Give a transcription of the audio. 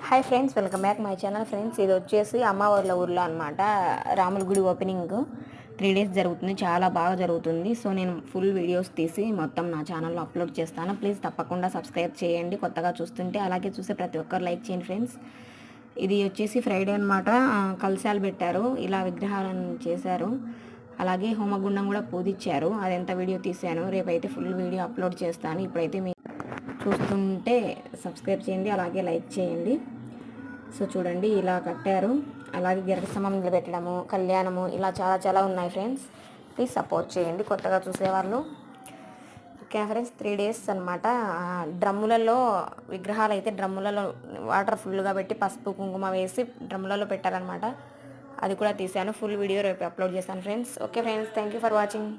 Hi friends, welcome back my channel. Friends, ఇది వచ్చేసి అమ్మవార్ల ఊర్లో అనమాట. రాముల గుడి ఓపెనింగ్ 3 days జరుగుతుంది. చాలా బాగా జరుగుతుంది. సో నేను ఫుల్ వీడియోస్ తీసి మొత్తం నా ఛానల్లో అప్లోడ్ చేస్తాను. ప్లీజ్ తప్పకుండా సబ్స్క్రైబ్ చేయండి కొత్తగా చూస్తుంటే. అలాగే చూసే ప్రతి ఒక్కరు లైక్ చేయండి ఫ్రెండ్స్. ఇది వచ్చేసి ఫ్రైడే అనమాట. కలశాలు పెట్టారు, ఇలా విగ్రహాలను చేశారు. అలాగే హోమగుండం కూడా పూజించారు. అదెంత వీడియో తీశాను. రేపైతే ఫుల్ వీడియో అప్లోడ్ చేస్తాను. ఇప్పుడైతే మీ చూస్తుంటే సబ్స్క్రైబ్ చేయండి, అలాగే లైక్ చేయండి. సో చూడండి, ఇలా కట్టారు. అలాగే గరిట స్తంభం నిలబెట్టడము, కళ్యాణము, ఇలా చాలా చాలా ఉన్నాయి ఫ్రెండ్స్. ప్లీజ్ సపోర్ట్ చేయండి కొత్తగా చూసేవాళ్ళు. ఓకే ఫ్రెండ్స్, 3 days అనమాట. డ్రమ్ములలో విగ్రహాలు అయితే డ్రమ్ములలో వాటర్ ఫుల్గా పెట్టి పసుపు కుంకుమ వేసి డ్రమ్ములలో పెట్టారనమాట. అది కూడా తీశాను. ఫుల్ వీడియో రేపు అప్లోడ్ చేస్తాను friends. Okay friends, thank you for watching.